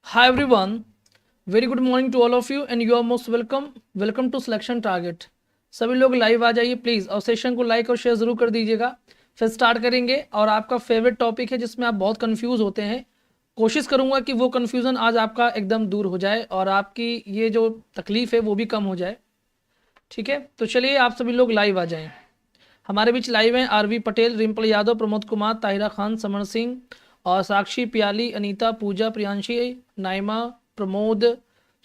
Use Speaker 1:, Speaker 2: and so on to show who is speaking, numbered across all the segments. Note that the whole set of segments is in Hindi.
Speaker 1: Hi everyone, very good morning to all of you and you are most welcome. Welcome to Selection Target. सभी लोग लाइव आ जाइए प्लीज़ और सेशन को लाइक और शेयर ज़रूर कर दीजिएगा। फिर स्टार्ट करेंगे और आपका फेवरेट टॉपिक है जिसमें आप बहुत कंफ्यूज होते हैं। कोशिश करूंगा कि वो कन्फ्यूज़न आज आपका एकदम दूर हो जाए और आपकी ये जो तकलीफ़ है वो भी कम हो जाए। ठीक है, तो चलिए आप सभी लोग लाइव आ जाएँ। हमारे बीच लाइव हैं आरवी पटेल, रिम्पल यादव, प्रमोद कुमार, ताहिरा खान, समर सिंह और साक्षी, प्याली, अनीता, पूजा, प्रियांशी, नाइमा, प्रमोद,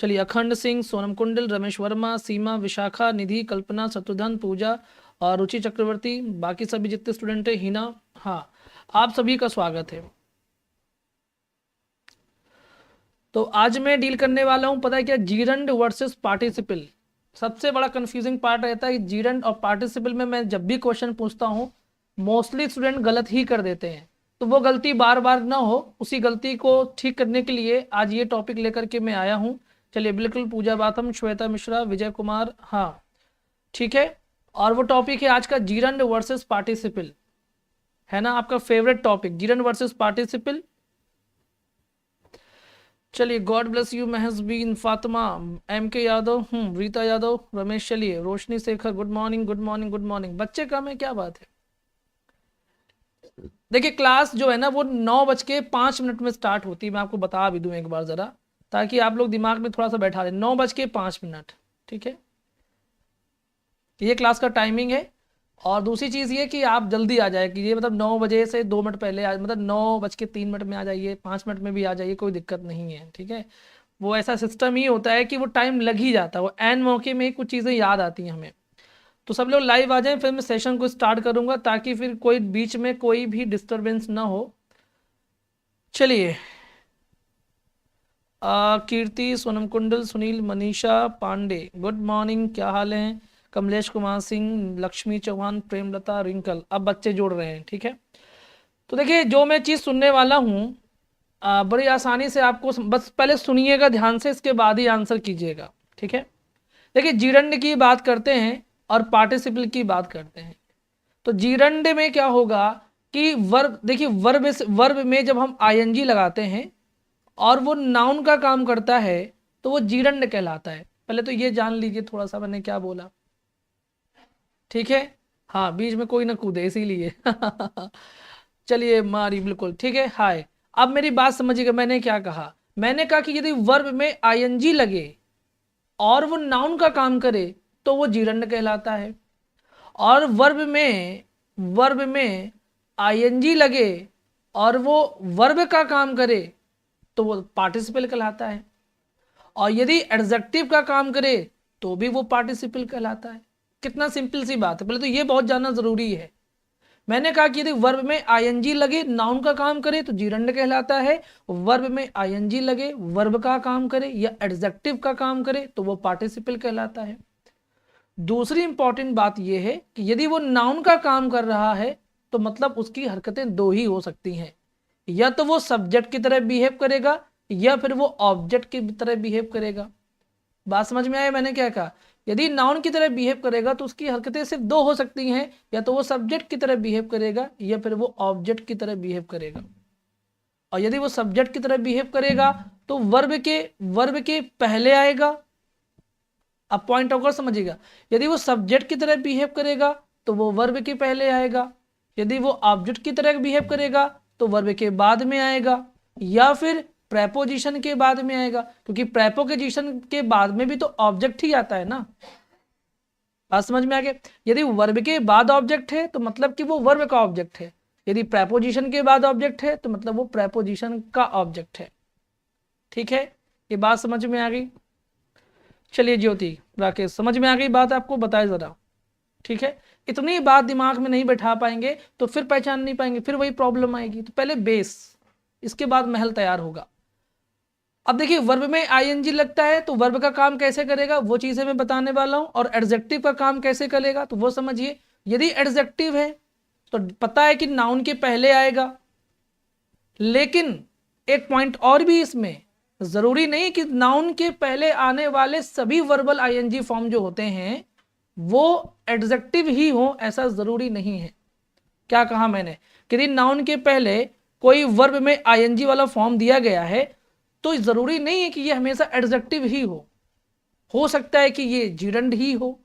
Speaker 1: चलिए अखंड सिंह, सोनम कुंडल, रमेश वर्मा, सीमा, विशाखा, निधि, कल्पना, शत्रुधन, पूजा और रुचि चक्रवर्ती, बाकी सभी जितने स्टूडेंट हैं, हिना। हाँ, आप सभी का स्वागत है। तो आज मैं डील करने वाला हूँ, पता है क्या, जीरंड वर्सेस पार्टिसिपल। सबसे बड़ा कंफ्यूजिंग पार्ट रहता है जीरंड और पार्टिसिपल में। मैं जब भी क्वेश्चन पूछता हूँ मोस्टली स्टूडेंट गलत ही कर देते हैं, तो वो गलती बार बार ना हो, उसी गलती को ठीक करने के लिए आज ये टॉपिक लेकर के मैं आया हूँ। चलिए, बिल्कुल पूजा बाथम, श्वेता मिश्रा, विजय कुमार, हाँ ठीक है। और वो टॉपिक है आज का जीरंड वर्सेस पार्टिसिपल, है ना आपका favourite topic, gerund versus participle. चलिए, गॉड ब्लेस यू महेश बीन, फातिमा, एम के यादव, रीता यादव, रमेश, चलिए Roshni Shekhar, good morning good morning good morning. बच्चे कम है, क्या बात है। देखिए, क्लास जो है ना वो 9:05 में स्टार्ट होती है। मैं आपको बता भी दूं एक बार ज़रा, ताकि आप लोग दिमाग में थोड़ा सा बैठा दें। 9:05, ठीक है, ये क्लास का टाइमिंग है। और दूसरी चीज़ ये कि आप जल्दी आ जाए, कि ये मतलब 9 बजे से 2 मिनट पहले मतलब 9:03 में आ जाइए, 5 मिनट में भी आ जाइए, कोई दिक्कत नहीं है, ठीक है। वो ऐसा सिस्टम ही होता है कि वो टाइम लग ही जाता है, वो एन मौके में ही कुछ चीज़ें याद आती हैं हमें। तो सब लोग लाइव आ जाएं, फिर मैं सेशन को स्टार्ट करूंगा ताकि फिर कोई बीच में कोई भी डिस्टरबेंस ना हो। चलिए, कीर्ति, सोनम कुंडल, सुनील, मनीषा पांडे, गुड मॉर्निंग, क्या हाल है। कमलेश कुमार सिंह, लक्ष्मी चौहान, प्रेमलता, रिंकल, अब बच्चे जोड़ रहे हैं, ठीक है। तो देखिए, जो मैं चीज़ सुनने वाला हूँ बड़ी आसानी से आपको बस पहले सुनिएगा ध्यान से, इसके बाद ही आंसर कीजिएगा, ठीक है। देखिए, जीरंड की बात करते हैं और पार्टिसिपल की बात करते हैं। तो जीरंड में क्या होगा कि वर्ब, देखिए वर्ब में जब हम आईएनजी लगाते हैं और वो नाउन का काम करता है तो वो जीरंड कहलाता है। पहले तो ये जान लीजिए थोड़ा सा मैंने क्या बोला, ठीक है। हाँ, बीच में कोई ना कूदे इसीलिए चलिए मारी, बिल्कुल ठीक है। हाय, अब मेरी बात समझिएगा, मैंने क्या कहा। मैंने कहा कि यदि वर्ब में आईएनजी लगे और वो नाउन का काम करे तो वो जीरंड कहलाता है, और वर्ब में आईएनजी लगे और वो वर्ब का काम करे तो वो पार्टिसिपल कहलाता है, और यदि एडजेक्टिव का काम करे तो भी वो पार्टिसिपल कहलाता है। कितना सिंपल सी बात है, पहले तो ये बहुत जानना जरूरी है। मैंने कहा कि यदि वर्ब में आईएनजी लगे, नाउन का काम करे तो जीरंड कहलाता है, वर्ब में आईएनजी लगे, वर्ब का काम करे या एडजेक्टिव का काम करे तो वो पार्टिसिपल कहलाता है। दूसरी इंपॉर्टेंट बात यह है कि यदि वो नाउन का काम कर रहा है तो मतलब उसकी हरकतें दो ही हो सकती हैं, या तो वो सब्जेक्ट की तरह बिहेव करेगा या फिर वो ऑब्जेक्ट की तरह बिहेव करेगा। बात समझ में आया मैंने क्या कहा। यदि नाउन की तरह बिहेव करेगा तो उसकी हरकतें सिर्फ दो हो सकती हैं, या तो वो सब्जेक्ट की तरह बिहेव करेगा या फिर वो ऑब्जेक्ट की तरह बिहेव करेगा। और यदि वो सब्जेक्ट की तरह बिहेव करेगा तो वर्ब के पहले आएगा। अब पॉइंट होकर समझिएगा, यदि वो सब्जेक्ट की तरह बिहेव करेगा तो वो वर्ब के पहले आएगा, यदि वो ऑब्जेक्ट की तरह बिहेव करेगा तो वर्ब के बाद में आएगा, या फिर प्रेपोजिशन के बाद में आएगा, क्योंकि प्रेपोजिशन के बाद में भी तो ऑब्जेक्ट ही आता है ना। बात समझ में आ गया। यदि वर्ब के बाद ऑब्जेक्ट है तो मतलब कि वो वर्ब का ऑब्जेक्ट है, यदि प्रेपोजिशन के बाद ऑब्जेक्ट है तो मतलब वो प्रेपोजिशन का ऑब्जेक्ट है, ठीक है। ये बात समझ में आ गई। चलिए ज्योति, राकेश, समझ में आ गई बात आपको, बताए जरा, ठीक है। इतनी बात दिमाग में नहीं बैठा पाएंगे तो फिर पहचान नहीं पाएंगे, फिर वही प्रॉब्लम आएगी। तो पहले बेस, इसके बाद महल तैयार होगा। अब देखिए, वर्ब में आईएनजी लगता है तो वर्ब का काम कैसे करेगा वो चीजें मैं बताने वाला हूं, और एडजेक्टिव का काम कैसे करेगा तो वो समझिए। यदि एडजेक्टिव है तो पता है कि नाउन के पहले आएगा, लेकिन एक पॉइंट और भी इसमें, जरूरी नहीं कि नाउन के पहले आने वाले सभी वर्बल आईएनजी फॉर्म जो होते हैं वो एडजेक्टिव ही हो, ऐसा जरूरी नहीं है। क्या कहा मैंने कि यदि नाउन के पहले कोई वर्ब में आईएनजी वाला फॉर्म दिया गया है तो जरूरी नहीं है कि ये हमेशा एडजेक्टिव ही हो सकता है कि ये जीरंड ही हो।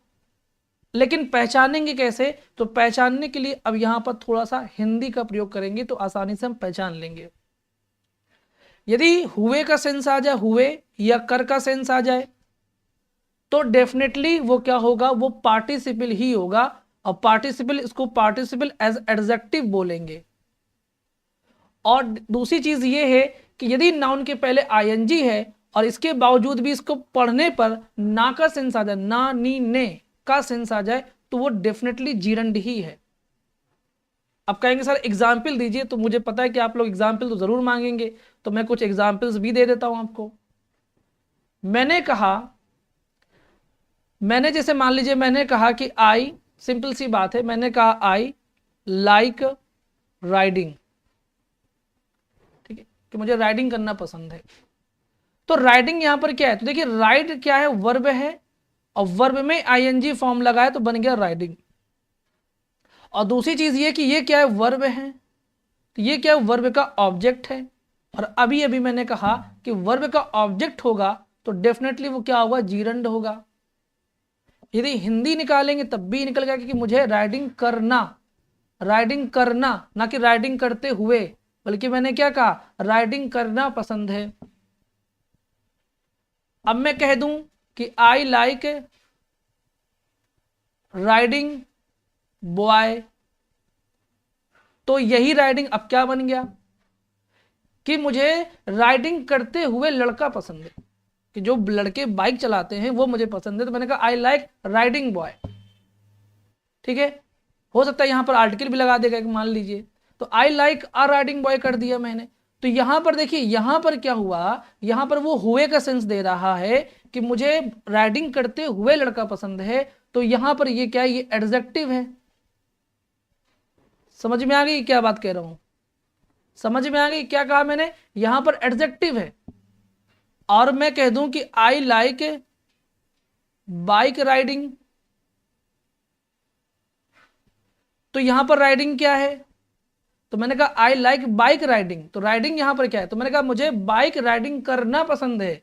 Speaker 1: लेकिन पहचानेंगे कैसे? तो पहचानने के लिए अब यहां पर थोड़ा सा हिंदी का प्रयोग करेंगे तो आसानी से हम पहचान लेंगे। यदि हुए का सेंस आ जाए, हुए या कर का सेंस आ जाए, तो डेफिनेटली वो क्या होगा? वो पार्टिसिपल ही होगा। और पार्टिसिपल, इसको पार्टिसिपल एज एडजेक्टिव बोलेंगे। और दूसरी चीज ये है कि यदि नाउन के पहले आईएनजी है और इसके बावजूद भी इसको पढ़ने पर ना का सेंस आ जाए, ना, नी, ने का सेंस आ जाए, तो वो डेफिनेटली जीरंड ही है। अब कहेंगे सर एग्जाम्पल दीजिए, तो मुझे पता है कि आप लोग एग्जाम्पल तो जरूर मांगेंगे, तो मैं कुछ एग्जाम्पल्स भी दे देता हूं आपको। मैंने जैसे मान लीजिए मैंने कहा कि आई, सिंपल सी बात है, मैंने कहा आई लाइक राइडिंग, ठीक है, कि मुझे राइडिंग करना पसंद है। तो राइडिंग यहां पर क्या है? तो देखिए राइड क्या है? वर्ब है, और वर्ब में आईएनजी फॉर्म लगाए तो बन गया राइडिंग। और दूसरी चीज ये कि ये क्या है? वर्ब है, तो ये क्या है? वर्ब का ऑब्जेक्ट है। और अभी अभी मैंने कहा कि वर्ब का ऑब्जेक्ट होगा तो डेफिनेटली वो क्या होगा? जीरंड होगा। यदि हिंदी निकालेंगे तब भी निकल गया कि मुझे राइडिंग करना, राइडिंग करना, ना कि राइडिंग करते हुए, बल्कि मैंने क्या कहा? राइडिंग करना पसंद है। अब मैं कह दूं कि आई लाइक राइडिंग बॉय, तो यही राइडिंग अब क्या बन गया? कि मुझे राइडिंग करते हुए लड़का पसंद है, कि जो लड़के बाइक चलाते हैं वो मुझे पसंद है। तो मैंने कहा आई लाइक राइडिंग बॉय, ठीक है। हो सकता है यहां पर आर्टिकल भी लगा देगा मान लीजिए, तो I like a riding boy कर दिया मैंने। तो यहां पर देखिए, यहां पर क्या हुआ? यहां पर वो हुए का सेंस दे रहा है कि मुझे राइडिंग करते हुए लड़का पसंद है। तो यहां पर ये क्या है? ये एडजेक्टिव है। समझ में आ गई क्या बात कह रहा हूं? समझ में आ गई क्या कहा मैंने? यहां पर एडजेक्टिव है। और मैं कह दूं कि आई लाइक बाइक राइडिंग, तो यहां पर राइडिंग क्या है? तो मैंने कहा आई लाइक बाइक राइडिंग, तो राइडिंग यहां पर क्या है? तो मैंने कहा मुझे बाइक राइडिंग करना पसंद है,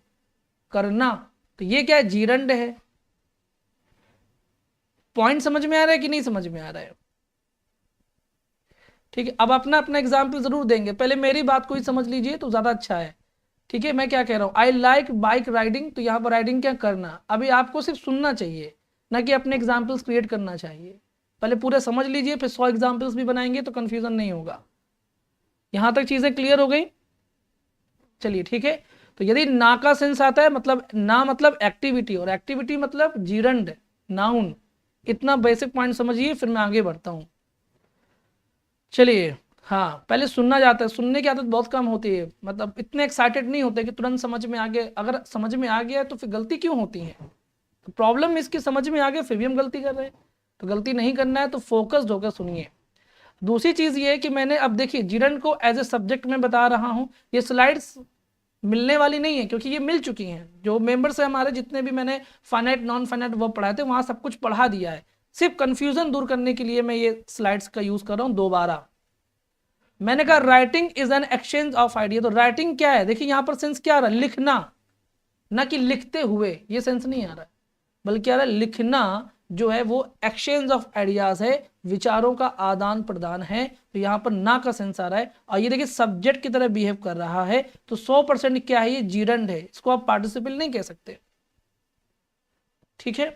Speaker 1: करना, तो ये क्या है? जीरंड है। पॉइंट समझ में आ रहा है कि नहीं समझ में आ रहा है? ठीक है, अब अपना अपना एग्जाम्पल जरूर देंगे, पहले मेरी बात को ही समझ लीजिए तो ज्यादा अच्छा है। ठीक है, मैं क्या कह रहा हूं? आई लाइक बाइक राइडिंग, तो यहां पर राइडिंग क्या? करना। अभी आपको सिर्फ सुनना चाहिए, ना कि अपने एग्जाम्पल्स क्रिएट करना चाहिए। पहले पूरे समझ लीजिए, फिर 100 एग्जाम्पल्स भी बनाएंगे तो कंफ्यूजन नहीं होगा। यहां तक चीजें क्लियर हो गई? चलिए ठीक है। तो यदि ना का सेंस आता है, मतलब ना मतलब एक्टिविटी, और एक्टिविटी मतलब जीरंड, नाउन। इतना बेसिक पॉइंट समझिए, फिर मैं आगे बढ़ता हूं। चलिए, हाँ, पहले सुनना जाता है, सुनने की आदत बहुत कम होती है, मतलब इतने एक्साइटेड नहीं होते कि तुरंत समझ में आ गया। अगर समझ में आ गया है तो फिर गलती क्यों होती है? तो प्रॉब्लम इसकी समझ में आ गया फिर भी हम गलती कर रहे हैं। तो गलती नहीं करना है तो फोकस्ड होकर सुनिए। दूसरी चीज ये है कि मैंने अब देखिए जीरंड को एज ए सब्जेक्ट में बता रहा हूं। ये स्लाइड्स मिलने वाली नहीं है क्योंकि ये मिल चुकी हैं। जो मेंबर्स है हमारे, जितने भी मैंने फाइनाइट नॉन फाइनाइट वर्ब पढ़ाए थे, वहां सब कुछ पढ़ा दिया है। सिर्फ कंफ्यूजन दूर करने के लिए मैं ये स्लाइड्स का यूज कर रहा हूं दोबारा। मैंने कहा writing is an exchange of idea, तो राइटिंग क्या है? देखिए यहां पर सेंस क्या आ रहा है? लिखना, ना कि लिखते हुए, ये सेंस नहीं आ रहा है, बल्कि आ रहा है लिखना जो है वो एक्सचेंज ऑफ आइडियाज है, विचारों का आदान प्रदान है। तो यहां पर ना का सेंस आ रहा है, और ये देखिए सब्जेक्ट की तरह बिहेव कर रहा है, तो 100% क्या है? ये जीरंड है, इसको आप पार्टिसिपल नहीं कह सकते। ठीक है।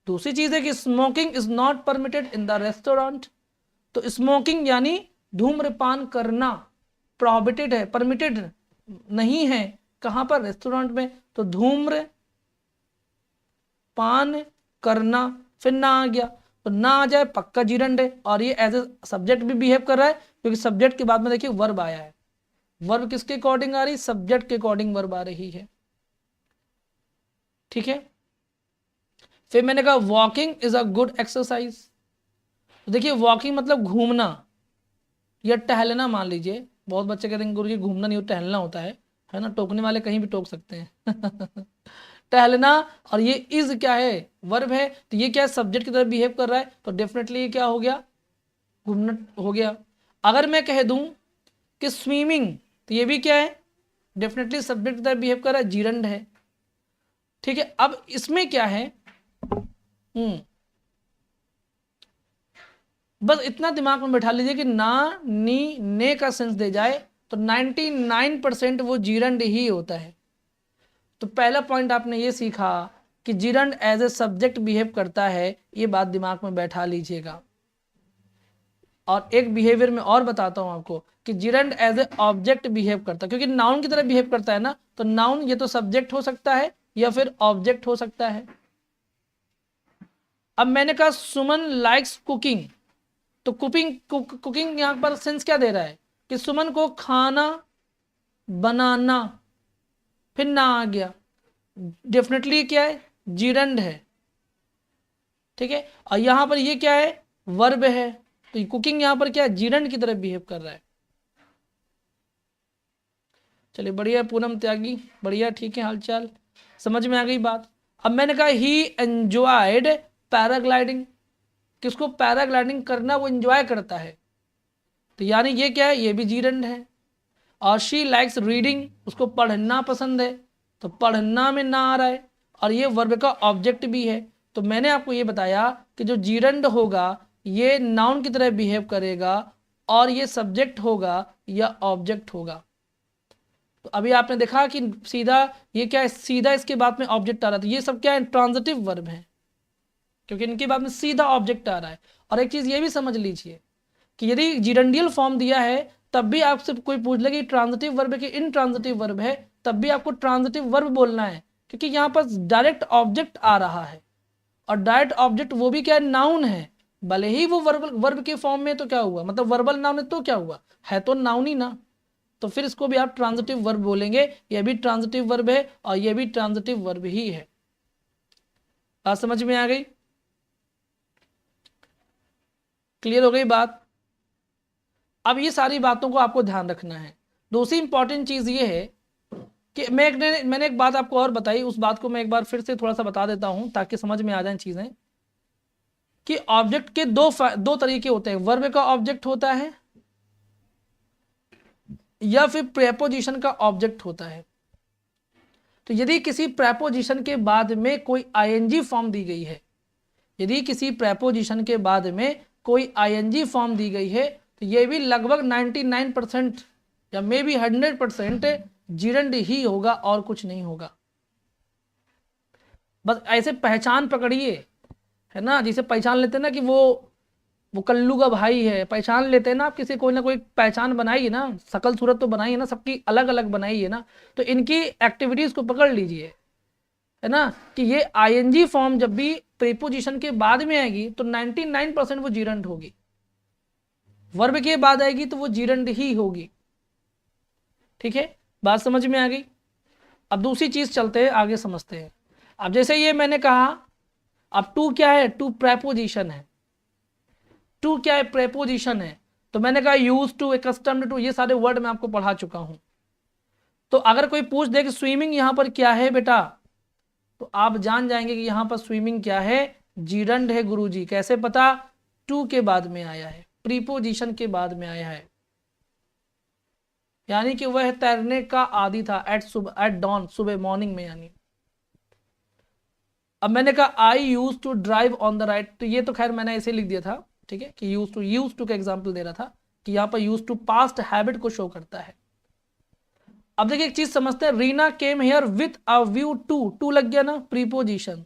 Speaker 1: दूसरी चीज है कि smoking is not permitted in the restaurant, तो स्मोकिंग यानी धूम्रपान करना प्रोहिबिटेड है, परमिटेड नहीं है। कहां पर? रेस्टोरेंट में। तो धूम्र पान करना, फिर ना आ गया, तो ना आ जाए पक्का जीरंड है। और ये एज ए सब्जेक्ट भी बिहेव कर रहा है, क्योंकि सब्जेक्ट के बाद में देखिए वर्ब आया है। वर्ब किसके अकॉर्डिंग आ रही? सब्जेक्ट के अकॉर्डिंग वर्ब आ रही है। ठीक है। फिर मैंने कहा walking is a good exercise, तो देखिए वॉकिंग मतलब घूमना या टहलना। मान लीजिए बहुत बच्चे कहते हैं गुरुजी घूमना नहीं, टहलना होता है ना। टोकने वाले कहीं भी टोक सकते हैं टहलना, और ये इज क्या है? वर्ब है, तो ये क्या है? सब्जेक्ट की तरह बिहेव कर रहा है, तो डेफिनेटली ये क्या हो गया? घूमना हो गया। अगर मैं कह दूं कि स्विमिंग, तो ये भी क्या है? डेफिनेटली सब्जेक्ट की तरह बिहेव कर रहा है, जीरंड है। ठीक है, अब इसमें क्या है, बस इतना दिमाग में बैठा लीजिए कि ना, नी, ने का सेंस दे जाए तो 99% वो जीरंड ही होता है। तो पहला पॉइंट आपने ये सीखा कि gerund as a subject behave करता है, ये बात दिमाग में बैठा लीजिएगा। और एक बिहेवियर में और बताता हूं आपको कि gerund as a object behave करता है, क्योंकि नाउन की तरह बिहेव करता है ना, तो नाउन ये तो सब्जेक्ट हो सकता है या फिर ऑब्जेक्ट हो सकता है। अब मैंने कहा सुमन लाइक्स कुकिंग, तो कुकिंग यहां पर सेंस क्या दे रहा है कि सुमन को खाना बनाना, फिर ना आ गया, डेफिनेटली क्या है, जीरंड है। ठीक है, और यहां पर ये क्या है, वर्ब है, तो कुकिंग यहां पर क्या है, जीरंड की तरह बिहेव कर रहा है। चलिए बढ़िया पूनम त्यागी, बढ़िया, ठीक है, हालचाल समझ में आ गई बात। अब मैंने कहा ही एंजॉयड पैराग्लाइडिंग, किसको पैराग्लाइडिंग करना वो एंजॉय करता है, तो यानी ये क्या है, ये भी जीरंड है। और शी लाइक्स रीडिंग, उसको पढ़ना पसंद है, तो पढ़ना में ना आ रहा है, और ये वर्ब का ऑब्जेक्ट भी है। तो मैंने आपको ये बताया कि जो जीरंड होगा ये नाउन की तरह बिहेव करेगा, और ये सब्जेक्ट होगा या ऑब्जेक्ट होगा। तो अभी आपने देखा कि सीधा ये क्या है, सीधा इसके बाद में ऑब्जेक्ट आ रहा था, ये सब क्या है, ट्रांजिटिव वर्ब है, क्योंकि इनके बाद में सीधा ऑब्जेक्ट आ रहा है। और एक चीज ये भी समझ लीजिए कि यदि जीरंडियल फॉर्म दिया है तब भी आपसे कोई पूछ ले कि ट्रांजिटिव वर्ब है कि इनट्रांजिटिव वर्ब है, तब भी आपको ट्रांजिटिव वर्ब बोलना है, क्योंकि यहाँ पर डायरेक्ट ऑब्जेक्ट आ रहा है, और डायरेक्ट ऑब्जेक्ट वो भी क्या है, नाउन है। भले ही वो वर्ब के फॉर्म में, तो क्या हुआ, मतलब वर्बल नाउन है तो क्या हुआ, है तो नाउन ही ना, तो फिर इसको भी आप ट्रांजिटिव वर्ब बोलेंगे। यह भी ट्रांजिटिव वर्ब है और यह भी ट्रांजिटिव वर्ब ही है। बात समझ में आ गई, क्लियर हो गई बात। अब ये सारी बातों को आपको ध्यान रखना है। दूसरी इंपॉर्टेंट चीज ये है कि मैंने एक बात आपको और बताई, उस बात को मैं एक बार फिर से थोड़ा सा बता देता हूं ताकि समझ में आ जाए चीजें, कि ऑब्जेक्ट के दो तरीके होते हैं, वर्ब का ऑब्जेक्ट होता है या फिर प्रेपोजिशन का ऑब्जेक्ट होता है। तो यदि किसी प्रेपोजिशन के बाद में कोई आईएनजी फॉर्म दी गई है, यदि किसी प्रेपोजिशन के बाद में कोई आईएनजी फॉर्म दी गई है, तो ये भी लगभग 99% या मे बी 100% जीरंड ही होगा और कुछ नहीं होगा। बस ऐसे पहचान पकड़िए, है ना, जिसे पहचान लेते हैं ना कि वो कल्लू का भाई है, पहचान लेते हैं ना आप, किसी कोई ना कोई पहचान बनाइए ना, शकल सूरत तो बनाई है ना, सबकी अलग अलग बनाई है ना, तो इनकी एक्टिविटीज को पकड़ लीजिए, है ना, कि ये आईएनजी फॉर्म जब भी प्रीपोजिशन के बाद में आएगी तो 99% वो जीरंड होगी, वर्ब के बाद आएगी तो वो जीरंड ही होगी। ठीक है, बात समझ में आ गई। अब दूसरी चीज चलते हैं आगे, समझते हैं। अब जैसे ये मैंने कहा, अब टू क्या है, टू प्रेपोजिशन है, टू क्या है, प्रेपोजिशन है। तो मैंने कहा यूज टू, अकस्टम्ड टू, ये सारे वर्ड मैं आपको पढ़ा चुका हूं। तो अगर कोई पूछ दे कि स्विमिंग यहां पर क्या है बेटा, तो आप जान जाएंगे कि यहां पर स्विमिंग क्या है, जीरंड है गुरुजी। कैसे पता, टू के बाद में आया है, प्रीपोजिशन के बाद में आया है, यानी कि वह तैरने का आदी था, एट डॉन, सुबह मॉर्निंग में यानी। अब मैंने कहा I use to drive on the right, तो ये तो खैर मैंने ऐसे लिख दिया था, ठीक है, कि यूज टू का एग्जाम्पल दे रहा था, कि यहाँ पर यूज टू पास्ट हैबिट को शो करता है। अब देखिए एक चीज समझते हैं, Reena came here with a view to, to लग गया ना, प्रीपोजिशन,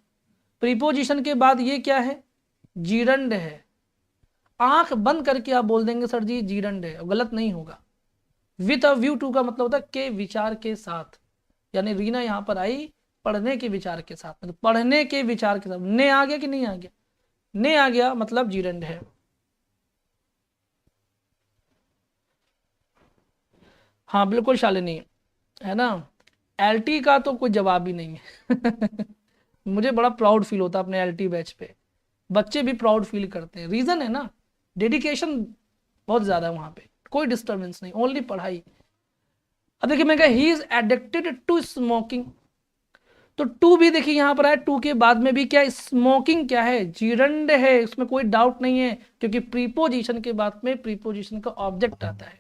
Speaker 1: प्रीपोजिशन के बाद ये क्या है, जीरंड है। आंख बंद करके आप बोल देंगे सर जी जीरंड है, गलत नहीं होगा। विथ अ व्यू टू का मतलब होता है के विचार के साथ, यानी रीना यहां पर आई पढ़ने के विचार के साथ, मतलब पढ़ने के विचार के साथ। ने आ गया कि नहीं आ गया, ने आ गया मतलब जीरंड है। हाँ बिल्कुल शालिनी, है ना, एलटी का तो कोई जवाब ही नहीं है मुझे बड़ा प्राउड फील होता है अपने एलटी बैच पे, बच्चे भी प्राउड फील करते हैं। रीजन है ना, डेडिकेशन बहुत ज्यादा है वहां पे, कोई डिस्टर्बेंस नहीं, ओनली पढ़ाई। अब देखिए मैं कहा he is addicted to smoking, तो टू भी देखिए यहां पर है, टू के बाद में भी क्या, स्मोकिंग क्या है, जीरंड है, इसमें कोई डाउट नहीं है, क्योंकि प्रीपोजिशन के बाद में प्रीपोजिशन का ऑब्जेक्ट आता है।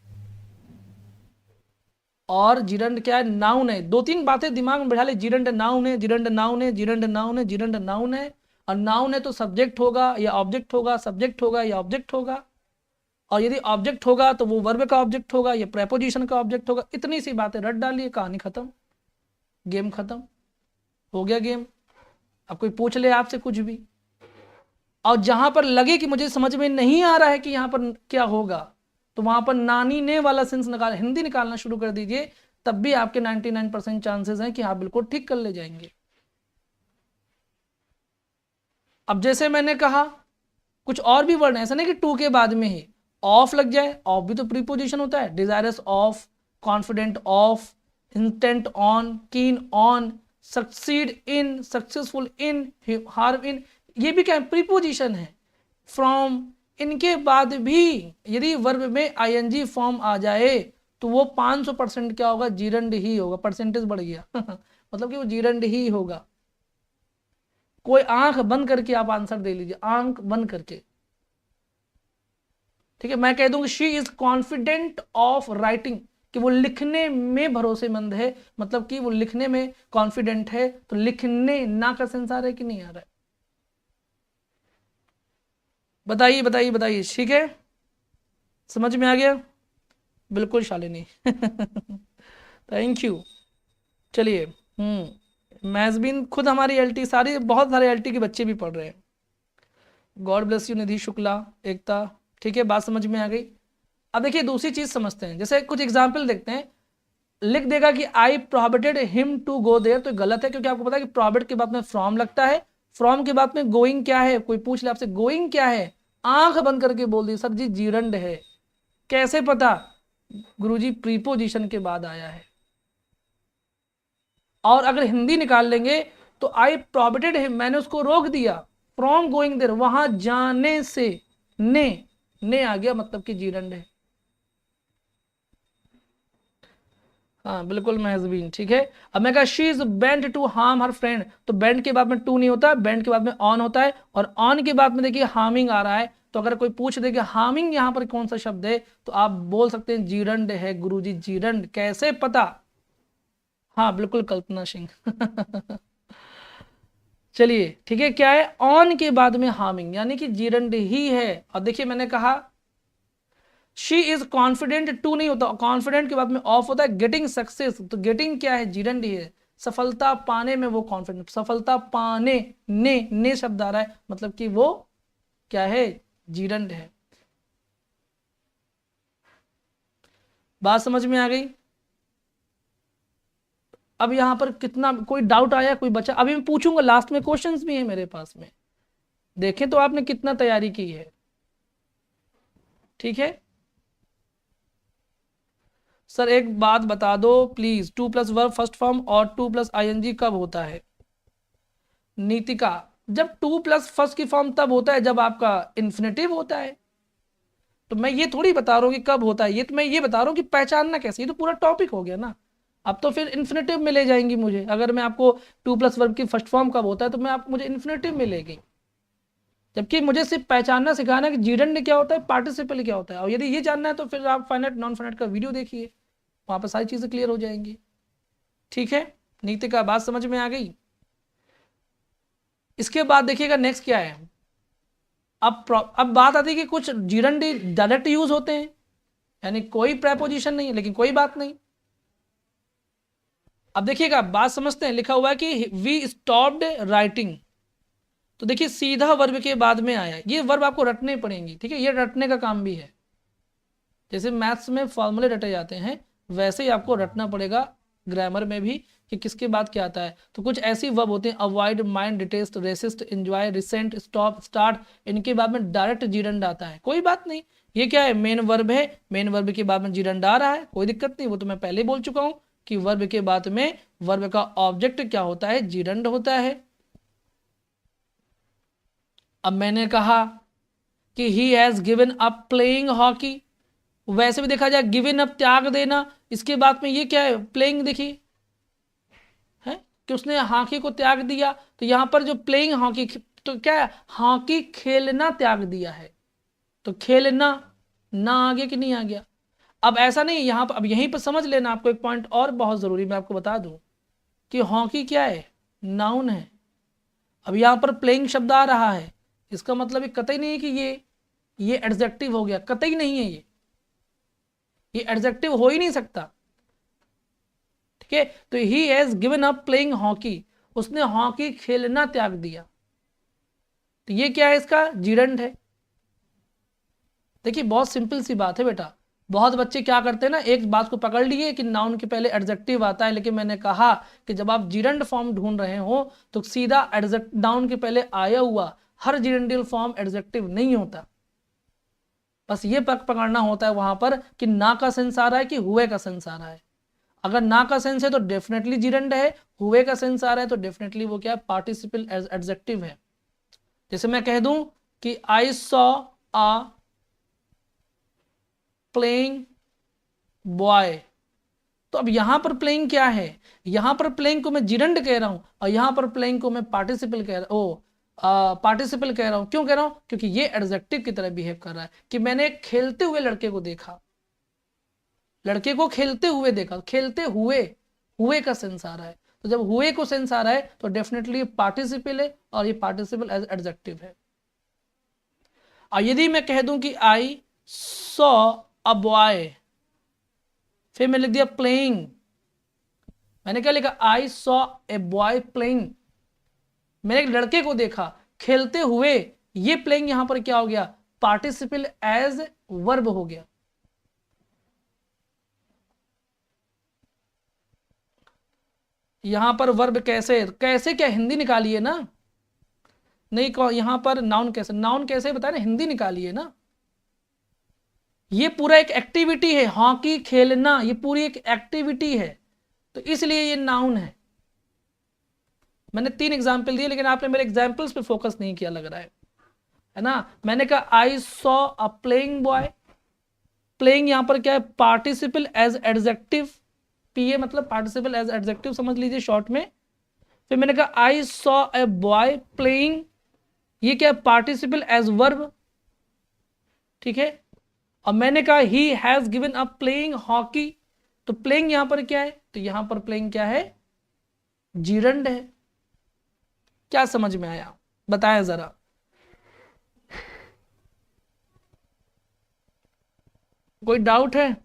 Speaker 1: और जिरंड क्या है, नाउन है। दो तीन बातें दिमाग में बैठा ले, जिरंड नाउन है, जिरंड नाउन है, जिरंड नाउन है, जिरंड नाउन है। और नाउन है तो सब्जेक्ट होगा या ऑब्जेक्ट होगा, सब्जेक्ट होगा या ऑब्जेक्ट होगा, और यदि ऑब्जेक्ट होगा तो वो वर्ब का ऑब्जेक्ट होगा या प्रेपोजिशन का ऑब्जेक्ट होगा। इतनी सी बातें रट डालिए, कहानी खत्म, गेम खत्म, हो गया गेम। अब कोई पूछ ले आपसे कुछ भी, और जहां पर लगे कि मुझे समझ में नहीं आ रहा है कि यहां पर क्या होगा, तो वहां पर नानी ने वाला सेंस निकाल, हिंदी निकालना शुरू कर दीजिए, तब भी आपके 99% चांसेस हैं कि आप बिल्कुल ठीक कर ले जाएंगे। अब जैसे मैंने कहा कुछ और भी वर्ड है, ऐसा नहीं कि टू के बाद में ही ऑफ लग जाए, ऑफ भी तो प्रीपोजिशन होता है, desirous of, confident of, intent on, keen on, succeed in, successful in, harm in, ये भी क्या है, प्रीपोजिशन है। फ्रॉम, इनके बाद भी यदि वर्ब में आईएनजी फॉर्म आ जाए तो वो 500% क्या होगा, जीरंड ही होगा, परसेंटेज बढ़ गया मतलब कि वो जीरंड ही होगा। कोई आंख बंद करके आप आंसर दे लीजिए, आंख बंद करके, ठीक है। मैं कह दूंगी she is confident of writing, कि वो लिखने में भरोसेमंद है, मतलब कि वो लिखने में कॉन्फिडेंट है। तो लिखने ना का सेंस आ रहा है कि नहीं आ रहा है, बताइए बताइए बताइए, ठीक है, समझ में आ गया, बिल्कुल शालिनी थैंक यू। चलिए, मैजबीन खुद हमारी एलटी, सारी बहुत सारे एलटी के बच्चे भी पढ़ रहे हैं। गॉड ब्लेस यू निधि शुक्ला, एकता, ठीक है, बात समझ में आ गई। अब देखिए दूसरी चीज समझते हैं, जैसे कुछ एग्जाम्पल देखते हैं। लिख देगा कि I prohibited him to go there, तो गलत है, क्योंकि आपको पता है कि प्रोहिबिट के बाद में फ्रॉम लगता है, फ्रॉम के बाद में गोइंग क्या है, कोई पूछ ले आपसे गोइंग क्या है, आंख बंद करके बोल दी सर जी जीरंड है। कैसे पता, गुरुजी प्रीपोजिशन के बाद आया है। और अगर हिंदी निकाल लेंगे तो आई प्रोहिबिटेड हिम, मैंने उसको रोक दिया, फ्रॉम गोइंग देयर, वहां जाने से, ने आ गया, मतलब कि जीरंड है। हाँ बिल्कुल महजबीन, ठीक है। अब मैं कहा she is bent to harm her friend, तो बेंट के बाद में टू नहीं होता, बेंट के बाद में ऑन होता है, और ऑन के बाद में देखिए हार्मिंग आ रहा है। तो अगर कोई पूछ दे कि हार्मिंग यहाँ पर कौन सा शब्द है, तो आप बोल सकते हैं जीरंड है गुरुजी, जीरंड। कैसे पता, हाँ बिल्कुल कल्पना सिंह चलिए ठीक है, क्या है, ऑन के बाद में हार्मिंग, यानी कि जीरंड ही है। और देखिए मैंने कहा शी इज कॉन्फिडेंट, टू नहीं होता, कॉन्फिडेंट के बाद में ऑफ होता है, गेटिंग सक्सेस, तो गेटिंग क्या है, जीरंड ही है, सफलता पाने में वो कॉन्फिडेंट, सफलता पाने, ने शब्द आ रहा है, मतलब कि वो क्या है, जीरंड है। बात समझ में आ गई। अब यहां पर कितना कोई डाउट आया, कोई बचा, अभी मैं पूछूंगा, लास्ट में क्वेश्चंस भी है मेरे पास में, देखें तो आपने कितना तैयारी की है, ठीक है। सर एक बात बता दो please, two plus verb first form और टू प्लस आईएनजी कब होता है। नीतिका, जब टू प्लस फर्स्ट की फॉर्म तब होता है जब आपका इन्फिनेटिव होता है। तो मैं ये थोड़ी बता रहा हूँ कि कब होता है, ये तो मैं ये बता रहा हूँ कि पहचानना कैसे, ये तो पूरा टॉपिक हो गया ना। अब तो फिर इन्फिनेटिव में ले जाएंगी मुझे, अगर मैं आपको टू प्लस वर्ब की फर्स्ट फॉर्म कब होता है तो मैं आप मुझे इन्फिनेटिव मिलेगी, जबकि मुझे सिर्फ पहचानना सिखाना है कि जीरंड क्या होता है, पार्टिसिपल क्या होता है। और यदि ये जानना है तो फिर आप फाइनाइट नॉन फाइनाइट का वीडियो देखिए, वहां पर सारी चीजें क्लियर हो जाएंगी, ठीक है। नीतिका बात समझ में आ गई। इसके बाद देखिएगा नेक्स्ट क्या है। अब बात आती है कि कुछ जीरंड डायरेक्ट यूज होते हैं, यानी कोई प्रेपोजिशन नहीं है, लेकिन कोई बात नहीं। अब देखिएगा बात समझते हैं, लिखा हुआ है कि वी स्टॉप्ड राइटिंग, तो देखिए सीधा वर्ब के बाद में आया, ये वर्ब आपको रटने पड़ेंगी, ठीक है, ये रटने का काम भी है। जैसे मैथ्स में फॉर्मूले रटे जाते हैं वैसे ही आपको रटना पड़ेगा ग्रामर में भी, कि किसके बाद क्या आता है। तो कुछ ऐसी वर्ब होते हैं, avoid, mind, detest, resist, enjoy, resent, stop, start, इनके बाद में डायरेक्ट जीरंड आता है, कोई बात नहीं। ये क्या है, मेन वर्ब है, मेन वर्ब के बाद में जीरंड आ रहा है, कोई दिक्कत नहीं, वो तो मैं पहले बोल चुका हूं कि वर्ब के बाद में वर्ब का ऑब्जेक्ट क्या होता है, जीरंड होता है। अब मैंने कहा कि he has given up playing hockey, वैसे भी देखा जाए गिवन अप त्याग देना, इसके बाद में ये क्या है, प्लेइंग, देखिए है कि उसने हॉकी को त्याग दिया, तो यहां पर जो प्लेइंग हॉकी, तो क्या है, हॉकी खेलना त्याग दिया है, तो खेलना ना आ गया कि नहीं आ गया। अब ऐसा नहीं, यहाँ पर अब यहीं पर समझ लेना, आपको एक पॉइंट और बहुत ज़रूरी मैं आपको बता दूं कि हॉकी क्या है, नाउन है। अब यहाँ पर प्लेइंग शब्द आ रहा है, इसका मतलब ये कतई नहीं है कि ये एडजेक्टिव हो गया, कतई नहीं है, ये एडजेक्टिव हो ही नहीं सकता। ठीक है, तो he has given up playing hockey, उसने हॉकी खेलना त्याग दिया, तो ये क्या है, इसका जीरंड है। देखिए बहुत सिंपल सी बात है बेटा, बहुत बच्चे क्या करते हैं ना, एक बात को पकड़ लिए कि नाउन के पहले एडजेक्टिव आता है, लेकिन मैंने कहा कि जब आप जीरंड फॉर्म ढूंढ रहे हो तो सीधा नाउन के पहले आया हुआ हर जीरंडियल फॉर्म एडजेक्टिव नहीं होता। बस ये पकड़ना होता है वहां पर कि ना का सेंस आ रहा है कि हुए का सेंस आ रहा है। अगर ना का सेंस है तो डेफिनेटली जीरंड है, हुए का सेंस आ रहा है तो डेफिनेटली वो क्या है, पार्टिसिपल एडजेक्टिव है। जैसे मैं कह दूं कि I saw a playing boy, तो अब यहां पर प्लेइंग क्या है, यहां पर प्लेइंग को मैं जीरंड कह रहा हूं और यहां पर प्लेइंग को मैं पार्टिसिपल कह रहा हूं, पार्टिसिपल कह रहा हूं। क्यों कह रहा हूं, क्योंकि ये एडजेक्टिव की तरह बिहेव कर रहा है कि मैंने खेलते हुए लड़के को देखा, लड़के को खेलते हुए देखा, खेलते हुए का सेंस आ रहा है। तो जब हुए को सेंस आ रहा है तो डेफिनेटली पार्टिसिपल है और ये पार्टिसिपल एज एडजेक्टिव है। और यदि मैं कह दूं कि आई सॉ अ बॉय, फिर मैं लिख दिया प्लेइंग, मैंने क्या लिखा, I saw a boy playing, मैंने एक लड़के को देखा खेलते हुए, ये प्लेइंग यहां पर क्या हो गया, पार्टिसिपल एज वर्ब हो गया। यहां पर वर्ब कैसे कैसे, क्या हिंदी निकालिए ना, नहीं यहां पर नाउन कैसे, नाउन कैसे बताया ना, हिंदी निकालिए ना। ये पूरा एक एक्टिविटी है, हॉकी खेलना, ये पूरी एक एक्टिविटी है, तो इसलिए ये नाउन है। मैंने 3 एग्जाम्पल दिए, लेकिन आपने मेरे एग्जाम्पल्स पे फोकस नहीं किया लग रहा है ना। मैंने कहा I saw a playing boy, playing यहां पर क्या है, पार्टिसिपल एज एडजेक्टिव, पीए मतलब पार्टिसिपल एज एडजेक्टिव समझ लीजिए शॉर्ट में। फिर मैंने कहा I saw a boy playing, ये क्या है, पार्टिसिपल एज वर्ब, ठीक है। और मैंने कहा he has given up playing hockey, तो प्लेइंग यहां पर क्या है, तो यहां पर प्लेइंग क्या है, जीरंड है। क्या समझ में आया, बताया जरा। कोई डाउट है,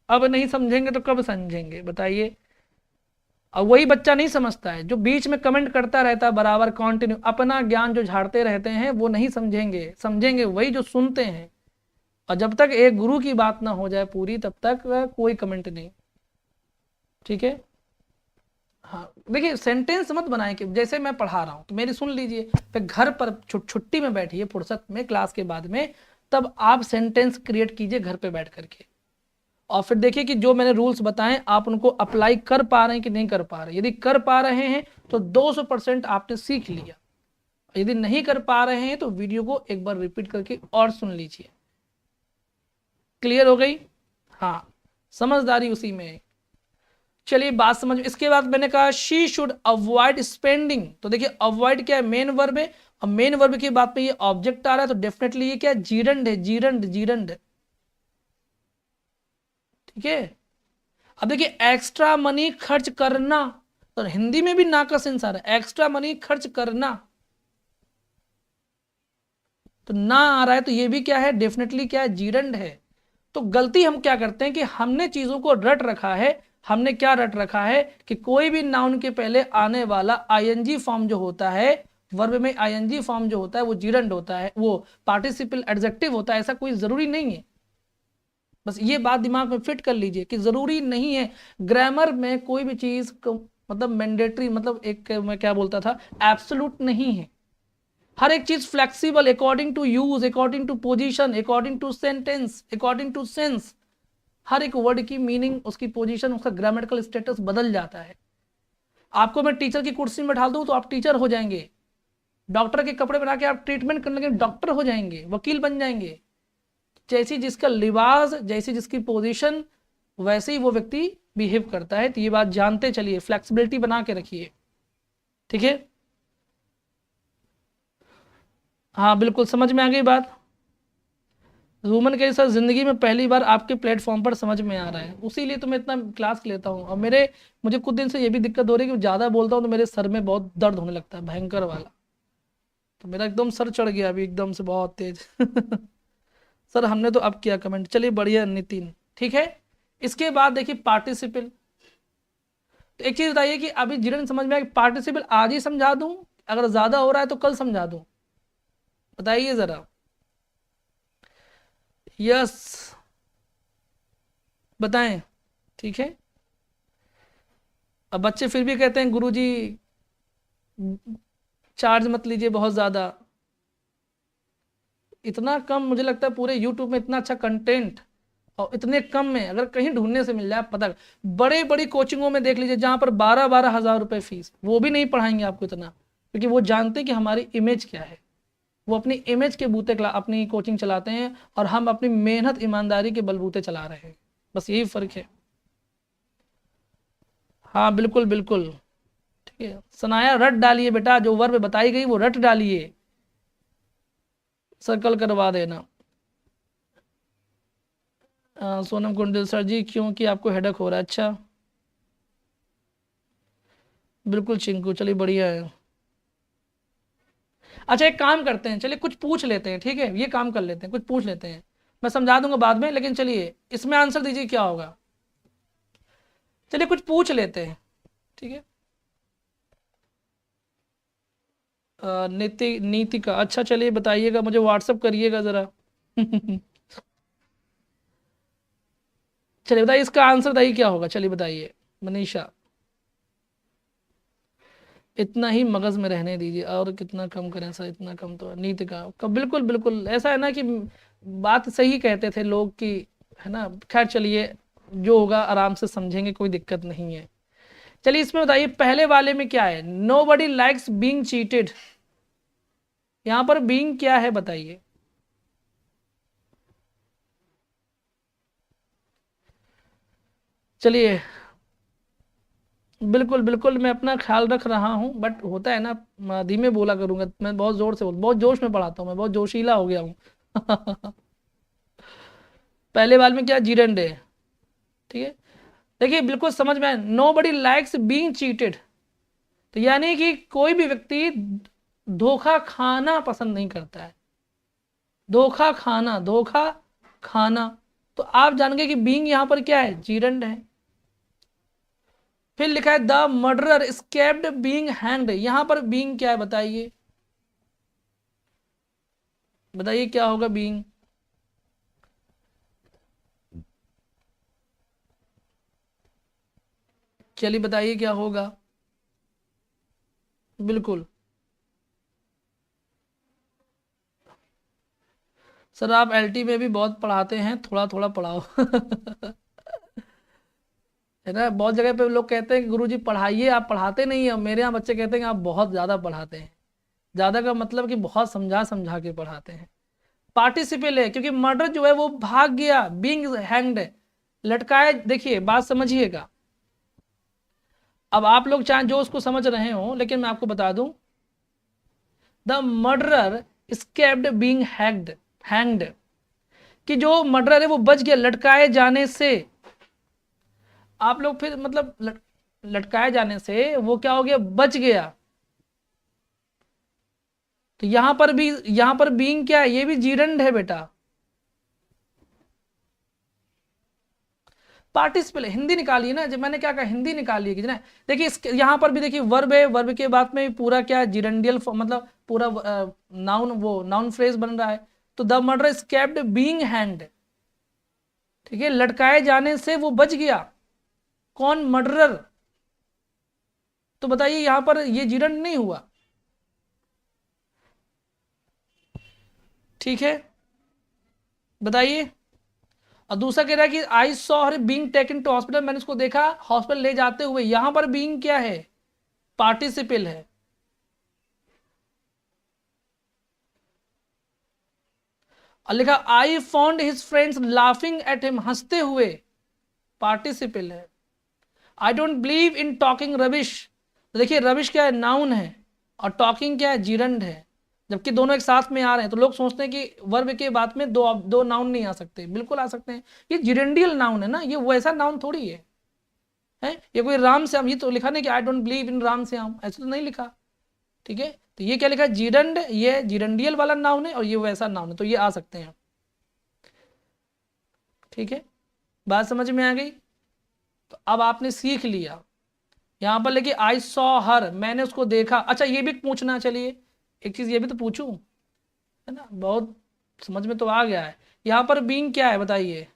Speaker 1: अब नहीं समझेंगे तो कब समझेंगे बताइए। अब वही बच्चा नहीं समझता है जो बीच में कमेंट करता रहता है बराबर कंटिन्यू, अपना ज्ञान जो झाड़ते रहते हैं वो नहीं समझेंगे, समझेंगे वही जो सुनते हैं। और जब तक एक गुरु की बात ना हो जाए पूरी तब तक कोई कमेंट नहीं, ठीक है। हाँ देखिए सेंटेंस मत बनाए कि जैसे मैं पढ़ा रहा हूँ तो मेरी सुन लीजिए, फिर घर पर छुट्टी में बैठिए फुर्सत में क्लास के बाद में, तब आप सेंटेंस क्रिएट कीजिए घर पे बैठ करके, और फिर देखिए कि जो मैंने रूल्स बताएं आप उनको अप्लाई कर पा रहे हैं कि नहीं कर पा रहे। यदि कर पा रहे हैं तो 200% आपने सीख लिया, यदि नहीं कर पा रहे हैं तो वीडियो को एक बार रिपीट करके और सुन लीजिए। क्लियर हो गई, हाँ समझदारी उसी में है। चलिए बात समझ, इसके बाद मैंने कहा शी शुड अवॉइड स्पेंडिंग, तो देखिए अवॉइड क्या है, मेन वर्ब है, और मेन वर्ब की बात में ये ऑब्जेक्ट आ रहा है, तो डेफिनेटली ये क्या है, जीरंड है, जीरंड जीरंड, ठीक है। अब देखिए एक्स्ट्रा मनी खर्च करना, तो हिंदी में भी ना का सेंस आ रहा है, एक्स्ट्रा मनी खर्च करना, तो ना आ रहा है तो ये भी क्या है, डेफिनेटली क्या है, जीरंड है। तो गलती हम क्या करते हैं कि हमने चीजों को रट रखा है, हमने क्या रट रखा है कि कोई भी नाउन के पहले आने वाला आईएनजी फॉर्म जो होता है, वर्ब में आईएनजी फॉर्म जो होता है वो जीरंड होता है, वो पार्टिसिपल एडजेक्टिव होता है, ऐसा कोई जरूरी नहीं है। बस ये बात दिमाग में फिट कर लीजिए कि जरूरी नहीं है। ग्रामर में कोई भी चीज मतलब मैंडेटरी, मतलब एक मैं क्या बोलता था, एब्सोल्यूट नहीं है। हर एक चीज flexible, according to use, according to position, according to sentence, according to sense, हर एक वर्ड की मीनिंग, उसकी पोजीशन, उसका ग्रामेटिकल स्टेटस बदल जाता है। आपको मैं टीचर की कुर्सी में बैठा दूं तो आप टीचर हो जाएंगे, डॉक्टर के कपड़े बना के आप ट्रीटमेंट करने लगे डॉक्टर हो जाएंगे, वकील बन जाएंगे। जैसी जिसका लिबास, जैसी जिसकी पोजीशन, वैसे ही वो व्यक्ति बिहेव करता है। तो ये बात जानते चलिए, फ्लेक्सिबिलिटी बना के रखिए, ठीक है। हाँ बिल्कुल समझ में आ गई बात। रूमन के सर जिंदगी में पहली बार आपके प्लेटफॉर्म पर समझ में आ रहा है, उसीलिए तो मैं इतना क्लास लेता हूँ। और मुझे कुछ दिन से ये भी दिक्कत हो रही है कि ज़्यादा बोलता हूँ तो मेरे सर में बहुत दर्द होने लगता है, भयंकर वाला। तो मेरा एकदम सर चढ़ गया अभी एकदम से बहुत तेज। सर हमने तो अब किया कमेंट, चलिए बढ़िया नितिन, ठीक है। इसके बाद देखिए पार्टिसिपल। तो एक चीज बताइए कि अभी जिन्हें समझ में आया कि पार्टिसिपल आज ही समझा दूं, अगर ज्यादा हो रहा है तो कल समझा दूं, बताइए जरा। यस बताएं, ठीक है। अब बच्चे फिर भी कहते हैं गुरुजी चार्ज मत लीजिए बहुत ज्यादा। इतना कम, मुझे लगता है पूरे यूट्यूब में इतना अच्छा कंटेंट और इतने कम में अगर कहीं ढूंढने से मिल जाए, पता। बड़े बड़ी कोचिंगों में देख लीजिए जहां पर 12-12 हज़ार रुपए फीस, वो भी नहीं पढ़ाएंगे आपको इतना, क्योंकि वो जानते हैं कि हमारी इमेज क्या है। वो अपनी इमेज के बूते अपनी कोचिंग चलाते हैं और हम अपनी मेहनत ईमानदारी के बलबूते चला रहे हैं, बस यही फर्क है। हाँ बिल्कुल बिल्कुल, ठीक है। सनाया रट डालिए बेटा, जो वर्ब बताई गई वो रट डालिए, सर्कल करवा देना। सोनम कुंडल सर जी क्योंकि आपको हेडक हो रहा है, अच्छा बिल्कुल चिंकू, चलिए बढ़िया है। अच्छा एक काम करते हैं, चलिए कुछ पूछ लेते हैं, ठीक है, ये काम कर लेते हैं, कुछ पूछ लेते हैं। मैं समझा दूंगा बाद में, लेकिन चलिए इसमें आंसर दीजिए क्या होगा। चलिए कुछ पूछ लेते हैं, ठीक है। नीति का, अच्छा चलिए बताइएगा, मुझे व्हाट्सअप करिएगा ज़रा। चलिए बताइए इसका आंसर बताइए क्या होगा, चलिए बताइए मनीषा। इतना ही मगज में रहने दीजिए, और कितना कम करें सर, इतना कम तो नीति का बिल्कुल बिल्कुल ऐसा है ना कि बात सही कहते थे लोग की, है ना। खैर चलिए जो होगा आराम से समझेंगे, कोई दिक्कत नहीं है। चलिए इसमें बताइए पहले वाले में क्या है, नो बडी लाइक्स बींग चीटेड, यहां पर बींग क्या है बताइए। चलिए बिल्कुल बिल्कुल मैं अपना ख्याल रख रहा हूँ, बट होता है ना, धीमे बोला करूंगा, मैं बहुत जोर से बहुत जोश में पढ़ाता हूँ, मैं बहुत जोशीला हो गया हूँ। पहले बाल में क्या, जीरंड है, ठीक है। देखिए बिल्कुल समझ में आया, नो बडी लाइक्स बींग चीटेड, तो यानी कि कोई भी व्यक्ति धोखा खाना पसंद नहीं करता है, धोखा खाना, धोखा खाना। तो आप जानेंगे कि बींग यहां पर क्या है, जीरंड है। फिर लिखा है the murderer escaped being hanged, यहां पर बीइंग क्या है बताइए, बताइए क्या होगा बीइंग। चलिए बताइए क्या होगा, बिल्कुल। सर आप एलटी में भी बहुत पढ़ाते हैं, थोड़ा थोड़ा पढ़ाओ। है ना, बहुत जगह पे लोग कहते हैं कि गुरुजी पढ़ाइए, आप पढ़ाते नहीं है। मेरे यहाँ बच्चे कहते हैं कि आप बहुत ज़्यादा पढ़ाते हैं। ज़्यादा का मतलब कि बहुत समझा समझा के पढ़ाते हैं। पार्टिसिपल है क्योंकि मर्डर जो है वो भाग गया, बीइंग हैंग्ड है, लटकाए। देखिए बात समझिएगा, अब आप लोग चाहे जो उसको समझ रहे हो, लेकिन मैं आपको बता दूं, the murderer escaped being hanged, कि जो मर्डरर है वो बच गया लटकाए जाने से। आप लोग फिर मतलब लटकाए जाने से वो क्या हो गया, बच गया। तो यहां पर बीइंग क्या है, ये भी जीरंड है बेटा। पार्टिसिपल हिंदी निकालिए ना, जब मैंने क्या कहा हिंदी निकालिए कि ना। देखिए यहां पर भी देखिए वर्ब है, वर्ब के बाद में पूरा क्या है, जिरंडियल मतलब पूरा नाउन, वो नाउन फ्रेज बन रहा है। तो the murder escaped being hanged, ठीक है, लटकाए जाने से वो बच गया। कौन, मर्डरर। तो बताइए यहां पर ये जिरंड नहीं हुआ, ठीक है, बताइए। और दूसरा कह रहा है कि I saw her being taken to hospital, मैंने उसको देखा हॉस्पिटल ले जाते हुए, यहां पर बीइंग क्या है, पार्टिसिपल है। और लिखा I found his friends laughing at him, हंसते हुए, पार्टिसिपल है। I don't believe in talking rubbish, देखिए रबिश क्या है, नाउन है, और टॉकिंग क्या है, जीरंड है। जबकि दोनों एक साथ में आ रहे हैं। तो लोग सोचते हैं कि वर्ब के बाद में दो दो नाउन नहीं आ सकते, बिल्कुल आ सकते हैं। ये जिरेंडियल नाउन है ना, ये वैसा नाउन थोड़ी है। ये कोई राम श्याम, ये तो लिखा नहीं कि I don't believe in Ram Shyam, ऐसा तो नहीं लिखा। ठीक है, तो ये क्या लिखा है, जिरंड, ये जिरंडियल वाला नाउन है और ये वैसा नाउन है, तो ये आ सकते हैं। ठीक है, बात समझ में आ गई। तो अब आपने सीख लिया यहां पर, लेकिन आई सॉ हर, मैंने उसको देखा। अच्छा ये भी पूछना, चलिए एक चीज ये भी तो पूछूं, है ना, बहुत समझ में तो आ गया है। यहां पर बीइंग क्या है बताइए,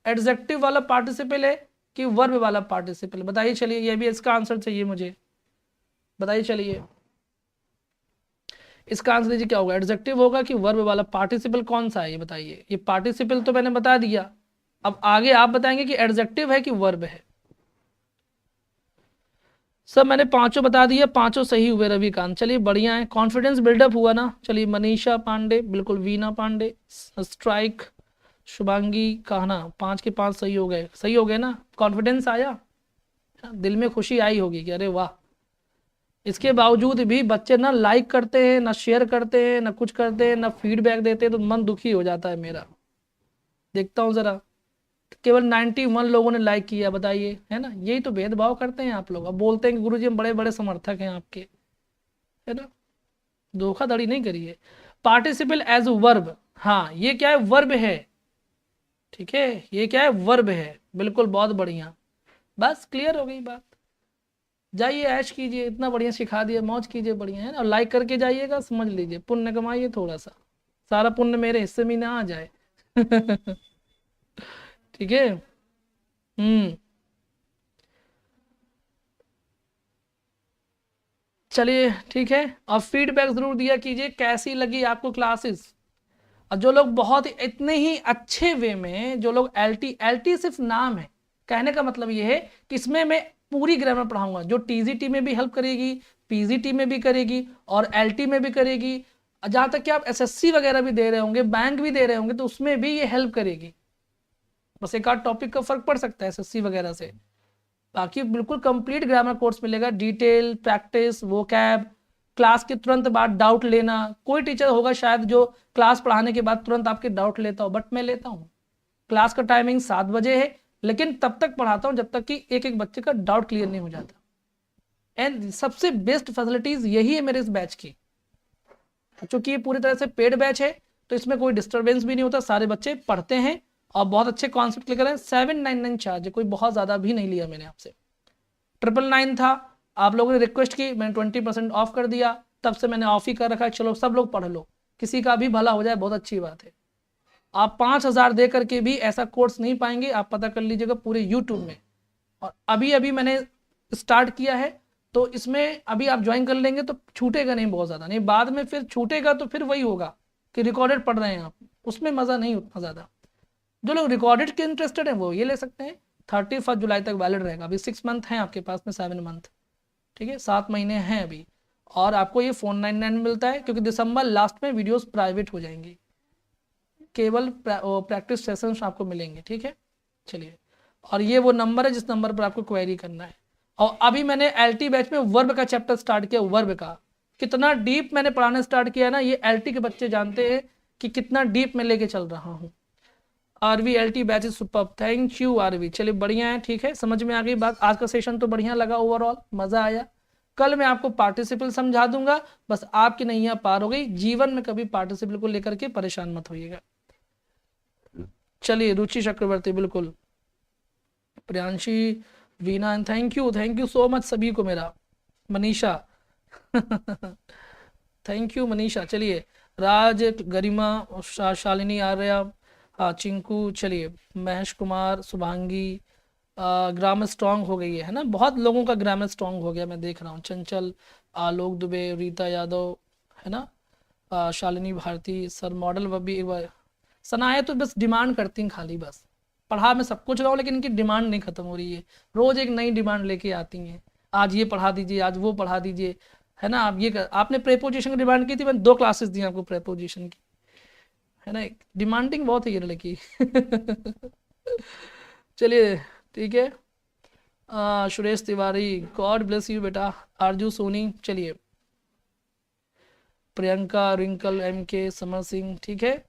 Speaker 1: एडजेक्टिव वाला पार्टिसिपल है कि वर्ब वाला पार्टिसिपल, बताइए चलिए, ये भी इसका आंसर चाहिए मुझे, बताइए चलिए इसका आंसर दीजिए, क्या होगा, एडजेक्टिव होगा कि वर्ब वाला। पार्टिसिपल कौन सा है ये बताइए, ये पार्टिसिपल तो मैंने बता दिया, अब आगे आप बताएंगे कि एडजेक्टिव है कि वर्ब है। सब मैंने पांचों बता दिया, पांचों सही हुए रविकांत, चलिए बढ़िया है, कॉन्फिडेंस बिल्डअप हुआ ना। चलिए मनीषा पांडे, बिल्कुल वीना पांडे, स्ट्राइक, शुभांगी कहना, 5 के 5 सही हो गए, सही हो गए ना, कॉन्फिडेंस आया, दिल में खुशी आई होगी कि अरे वाह। इसके बावजूद भी बच्चे ना लाइक करते हैं, ना शेयर करते हैं, ना कुछ करते हैं, ना फीडबैक देते हैं, तो मन दुखी हो जाता है मेरा। देखता हूँ जरा, केवल 91 लोगों ने लाइक किया, बताइए, है ना, यही तो भेदभाव करते हैं आप लोग। अब बोलते हैं कि गुरुजी हम बड़े बड़े समर्थक हैं आपके, है ना, धोखाधड़ी नहीं करिए। पार्टिसिपल एज वर्ब, हाँ ये क्या है, वर्ब है। ठीक है, ये क्या है, वर्ब है, बिल्कुल, बहुत बढ़िया, बस क्लियर हो गई बात। जाइए ऐश कीजिए, इतना बढ़िया सिखा दिया, मौज कीजिए, बढ़िया है ना, और लाइक करके जाइएगा, समझ लीजिए पुण्य कमाइए थोड़ा सा, सारा पुण्य मेरे हिस्से में ना आ जाए। ठीक है। चलिए ठीक है, और फीडबैक जरूर दिया कीजिए, कैसी लगी आपको क्लासेस। और जो लोग बहुत इतने ही अच्छे वे में, जो लोग एलटी, एलटी सिर्फ नाम है, कहने का मतलब ये है कि इसमें मैं पूरी ग्रामर पढ़ाऊंगा, जो टीजीटी में भी हेल्प करेगी, पीजीटी में भी करेगी और एलटी में भी करेगी। जहां तक कि आप एसएससी वगैरह भी दे रहे होंगे, बैंक भी दे रहे होंगे, तो उसमें भी ये हेल्प करेगी। बस एक आध टॉपिक का फर्क पड़ सकता है एसएससी वगैरह से, बाकी बिल्कुल कंप्लीट ग्रामर कोर्स मिलेगा, डिटेल प्रैक्टिस, वोकैब, क्लास के तुरंत बाद डाउट लेना। कोई टीचर होगा शायद जो क्लास पढ़ाने के बाद तुरंत आपके डाउट लेता हो, बट मैं लेता हूँ। क्लास का टाइमिंग 7 बजे है, लेकिन तब तक पढ़ाता हूँ जब तक कि एक एक बच्चे का डाउट क्लियर नहीं हो जाता। एंड सबसे बेस्ट फैसिलिटीज यही है मेरे इस बैच की, चूंकि ये पूरी तरह से पेड बैच है, तो इसमें कोई डिस्टर्बेंस भी नहीं होता, सारे बच्चे पढ़ते हैं और बहुत अच्छे कॉन्सेप्ट क्लियर करें। 799 चार्ज है, कोई बहुत ज़्यादा भी नहीं लिया मैंने आपसे। 999 था, आप लोगों ने रिक्वेस्ट की, मैंने 20% ऑफ कर दिया, तब से मैंने ऑफ ही कर रखा है। चलो सब लोग पढ़ लो, किसी का भी भला हो जाए, बहुत अच्छी बात है। आप 5000 दे करके भी ऐसा कोर्स नहीं पाएंगे, आप पता कर लीजिएगा पूरे यूट्यूब में। और अभी अभी मैंने स्टार्ट किया है, तो इसमें अभी आप ज्वाइन कर लेंगे तो छूटेगा नहीं बहुत ज़्यादा, नहीं बाद में फिर छूटेगा तो फिर वही होगा कि रिकॉर्डेड पढ़ रहे हैं आप, उसमें मज़ा नहीं उतना ज़्यादा। जो लोग रिकॉर्डेड के इंटरेस्टेड हैं वो ये ले सकते हैं। 31 जुलाई तक वैलिड रहेगा, अभी 6 मंथ हैं आपके पास में, 7 मंथ, ठीक है, 7 महीने हैं अभी। और आपको ये 499 मिलता है, क्योंकि दिसंबर लास्ट में वीडियोस प्राइवेट हो जाएंगी, केवल प्रैक्टिस सेशंस आपको मिलेंगे। ठीक है, चलिए, और ये वो नंबर है जिस नंबर पर आपको क्वेरी करना है। और अभी मैंने एलटी बैच में वर्ब का चैप्टर स्टार्ट किया, वर्ब का कितना डीप मैंने पढ़ाना स्टार्ट किया ना, ये एलटी के बच्चे जानते हैं कि कितना डीप मैं लेके चल रहा हूँ। RV LT batch is super, thank you RV, चलिए बढ़िया है, ठीक है, समझ में आ गई बात। आज का सेशन तो बढ़िया लगा, ओवरऑल मजा आया। कल मैं आपको पार्टिसिपल समझा दूंगा, बस आपकी नैया पार हो गई, जीवन में कभी पार्टिसिपल को लेकर के परेशान मत होइएगा। चलिए रुचि चक्रवर्ती, बिल्कुल, Priyanshi, Veena, thank you so much सभी को मेरा, मनीषा थैंक यू मनीषा। चलिए राज, गरिमा, शालिनी आर्या, चिंकू, चलिए महेश कुमार, शुभांगी, ग्रामर स्ट्रांग हो गई है ना, बहुत लोगों का ग्रामर स्ट्रांग हो गया मैं देख रहा हूँ। चंचल, आलोक दुबे, रीता यादव, है ना, शालिनी भारती, सर मॉडल वह भी एक बार। सनाया तो बस डिमांड करती हैं खाली, बस पढ़ा मैं सब कुछ रहा हूँ, लेकिन इनकी डिमांड नहीं खत्म हो रही है, रोज एक नई डिमांड लेके आती हैं, आज ये पढ़ा दीजिए, आज वो पढ़ा दीजिए, है ना। आप ये आपने प्रेपोजिशन की डिमांड की थी, मैंने 2 क्लासेस दी आपको प्रेपोजिशन की, है ना, डिमांडिंग बहुत है ये लड़की चलिए ठीक है, Suresh Tiwari, God bless you बेटा, आरजू सोनी, चलिए प्रियंका, रिंकल, MK, समर सिंह, ठीक है।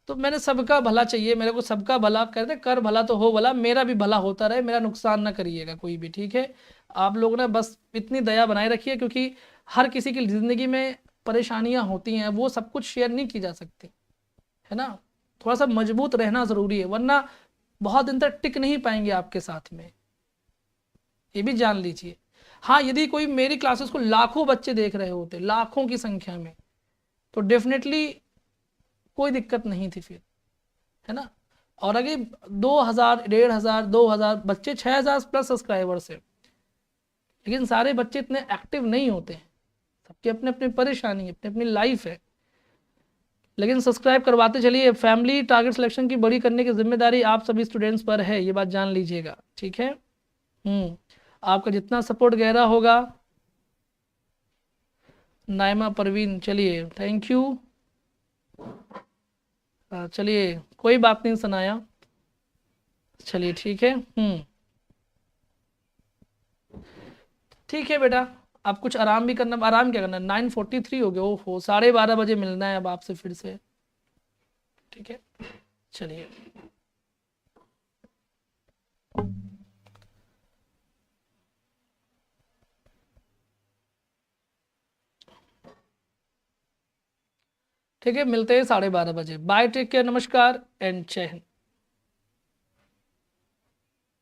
Speaker 1: तो मैंने सबका भला चाहिए, मेरे को सबका भला, कहते कर भला तो हो भला, मेरा भी भला होता रहे, मेरा नुकसान ना करिएगा कोई भी, ठीक है। आप लोग ना बस इतनी दया बनाए रखिए, क्योंकि हर किसी की ज़िंदगी में परेशानियां होती हैं, वो सब कुछ शेयर नहीं की जा सकती, है ना। थोड़ा सा मजबूत रहना ज़रूरी है, वरना बहुत दिन तक टिक नहीं पाएंगे आपके साथ में, ये भी जान लीजिए। हाँ, यदि कोई मेरी क्लासेस को लाखों बच्चे देख रहे होते, लाखों की संख्या में, तो डेफिनेटली कोई दिक्कत नहीं थी फिर, है ना। और अगर 2000, 1500, 2000 बच्चे, 6000 प्लस सब्सक्राइबर्स है, लेकिन सारे बच्चे इतने एक्टिव नहीं होते हैं, सबकी अपनी अपनी परेशानी, अपनी अपनी लाइफ है। लेकिन सब्सक्राइब करवाते चलिए। फैमिली टारगेट सिलेक्शन की बड़ी करने की जिम्मेदारी आप सभी स्टूडेंट्स पर है, ये बात जान लीजिएगा, ठीक है। आपका जितना सपोर्ट गहरा होगा। नाइमा परवीन, चलिए थैंक यू। चलिए कोई बात नहीं सनाया, चलिए ठीक है। ठीक है बेटा, अब कुछ आराम भी करना, आराम क्या करना, 9:43 हो गया, ओहो 12:30 बजे मिलना है अब आपसे फिर से, ठीक है। चलिए ठीक है, मिलते हैं 12:30 बजे। बाय, टेक केयर, नमस्कार एंड जय हिंद।